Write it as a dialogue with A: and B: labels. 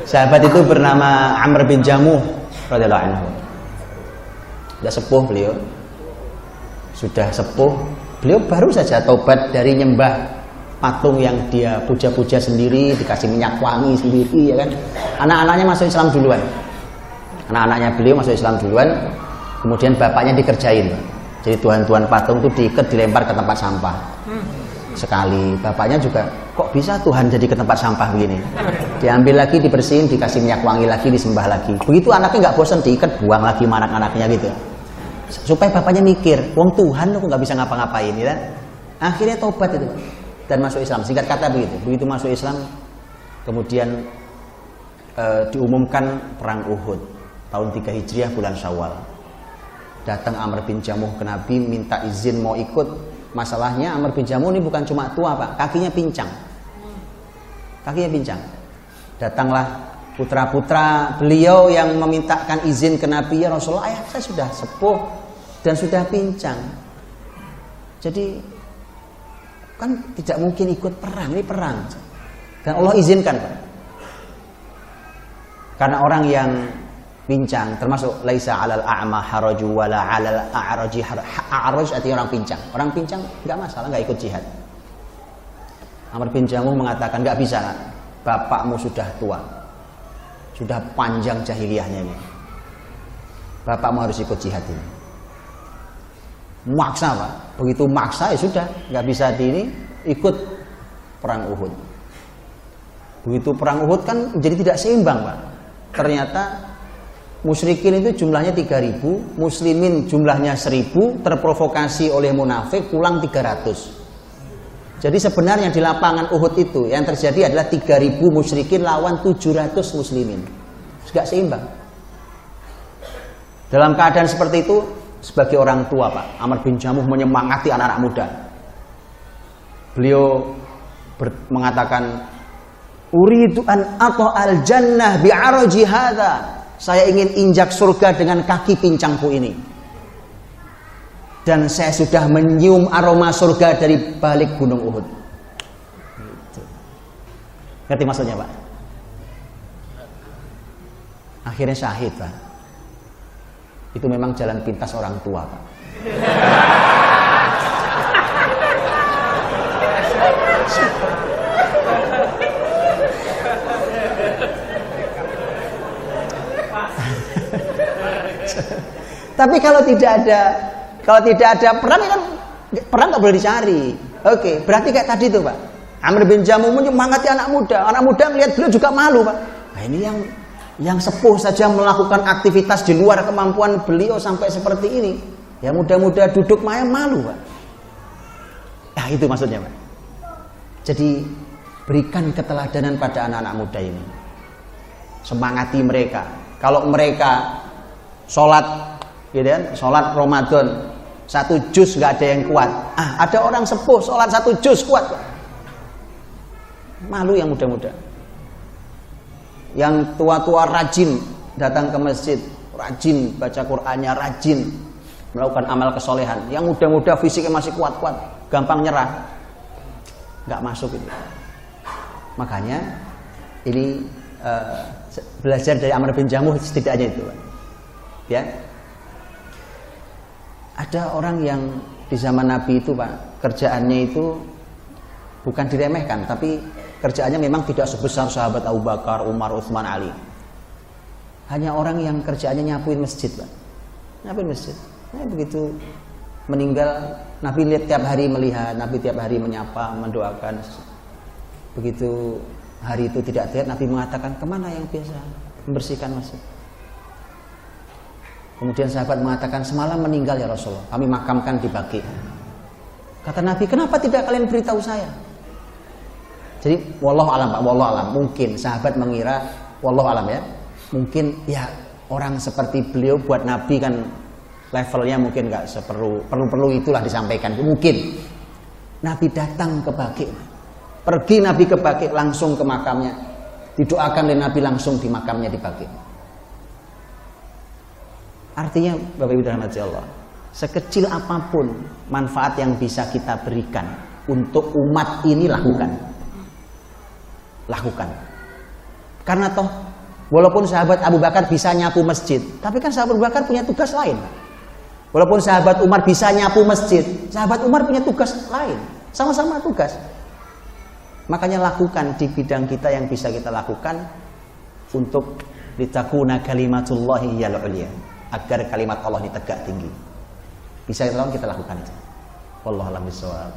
A: Sahabat itu bernama Amr bin Jamuh radhiyallahu anhu. Sudah sepuh beliau. Sudah sepuh. Beliau baru saja taubat dari nyembah patung yang dia puja-puja sendiri, dikasih minyak wangi sendiri, ya kan. Anak-anaknya masuk Islam duluan. Anak-anaknya beliau masuk Islam duluan. Kemudian bapaknya dikerjain. Jadi tuhan-tuhan patung itu diikat, dilempar ke tempat sampah. Sekali. Bapaknya juga, kok bisa Tuhan jadi ke tempat sampah begini? Diambil lagi, dibersihin, dikasih minyak wangi lagi, disembah lagi. Begitu anaknya nggak bosan, diikat, buang lagi sama anak-anaknya gitu. Supaya bapaknya mikir, wong Tuhan kok nggak bisa ngapa-ngapain, ya? Akhirnya tobat itu dan masuk Islam. Singkat kata begitu. Begitu masuk Islam, kemudian diumumkan perang Uhud tahun 3 Hijriah bulan Syawal. Datang Amr bin Jamuh ke Nabi minta izin mau ikut. Masalahnya Amr bin Jamuh ini bukan cuma tua, Pak, kakinya pincang. Kakinya pincang. Datanglah putra-putra beliau yang memintakan izin ke Nabi, ya Rasulullah, ayah saya sudah sepuh dan sudah pincang. Jadi kan tidak mungkin ikut perang, ini perang. Dan Allah izinkan, Pak. Karena orang yang pincang, termasuk laisa 'alal a'ma haraju wala 'alal a'raji a'raj, artinya orang pincang. Orang pincang enggak masalah, enggak ikut jihad. Amr bin Jamuh mengatakan, enggak bisa, bapakmu sudah tua. Sudah panjang jahiliyahnya ini. Bapakmu harus ikut jihad ini. Maksa, Pak. Begitu maksa ya sudah, enggak bisa ini ikut perang Uhud. Begitu perang Uhud kan jadi tidak seimbang, Pak. Ternyata musyrikin itu jumlahnya 3.000, muslimin jumlahnya 1.000, terprovokasi oleh munafik pulang 300. Jadi sebenarnya di lapangan Uhud itu yang terjadi adalah 3.000 musyrikin lawan 700 muslimin. Enggak seimbang. Dalam keadaan seperti itu, sebagai orang tua, Pak, Amr bin Jamuh menyemangati anak-anak muda. Beliau mengatakan, uridu an ato al jannah bi'araji hadha. Saya ingin injak surga dengan kaki pincangku ini. Dan saya sudah menyium aroma surga dari balik gunung Uhud. Ngerti maksudnya, Pak? Akhirnya syahid, Pak. Itu memang jalan pintas orang tua, Pak. Tapi kalau tidak ada perang kan perang nggak boleh dicari. Oke, berarti kayak tadi tuh, Pak. Amr bin Jamuh menyemangati anak muda. Anak muda ngelihat beliau juga malu, Pak. Nah, ini yang sepuh saja melakukan aktivitas di luar kemampuan beliau sampai seperti ini. Ya muda-muda duduk malu, Pak. Nah, itu maksudnya, Pak. Jadi berikan keteladanan pada anak-anak muda ini. Semangati mereka. Kalau mereka sholat, gitu kan, sholat Ramadan 1 juz nggak ada yang kuat. Ada orang sepuh sholat 1 juz kuat, Pak. Malu yang muda-muda. Yang tua-tua rajin datang ke masjid, rajin baca Qur'annya, rajin melakukan amal kesolehan. Yang muda-muda fisiknya masih kuat-kuat, gampang nyerah, nggak masuk itu. Makanya ini belajar dari Amr bin Jamuh setidaknya itu, Pak. Ya. Ada orang yang di zaman Nabi itu, Pak, kerjaannya itu bukan diremehkan, tapi kerjaannya memang tidak sebesar sahabat Abu Bakar, Umar, Utsman, Ali. Hanya orang yang kerjaannya nyapuin masjid, Pak. Nyapuin masjid. Nah, begitu meninggal, Nabi lihat tiap hari melihat, Nabi tiap hari menyapa, mendoakan. Begitu hari itu tidak terlihat, Nabi mengatakan, kemana yang biasa membersihkan masjid? Kemudian sahabat mengatakan, semalam meninggal ya Rasulullah, kami makamkan di Baqi. Kata Nabi, kenapa tidak kalian beritahu saya? Jadi wallahu alam, Pak, wallahu alam. Mungkin sahabat mengira, wallahu alam ya, mungkin ya orang seperti beliau buat Nabi kan levelnya mungkin nggak perlu itulah disampaikan. Mungkin Nabi datang ke Baqi, pergi Nabi ke Baqi, langsung ke makamnya, didoakan oleh Nabi langsung di makamnya di Baqi. Artinya, Bapak Ibu dirahmati Allah, sekecil apapun manfaat yang bisa kita berikan untuk umat ini, lakukan. Karena toh Walaupun sahabat Abu Bakar bisa nyapu masjid, tapi kan sahabat Abu Bakar punya tugas lain. Walaupun sahabat Umar bisa nyapu masjid, sahabat Umar punya tugas lain. Sama-sama tugas. Makanya lakukan di bidang kita yang bisa kita lakukan untuk litakuna kalimatullahi hiyal ulya, agar kalimat Allah ini tegak tinggi. Bisa kita lakukan itu. Wallahu a'lam bishawab.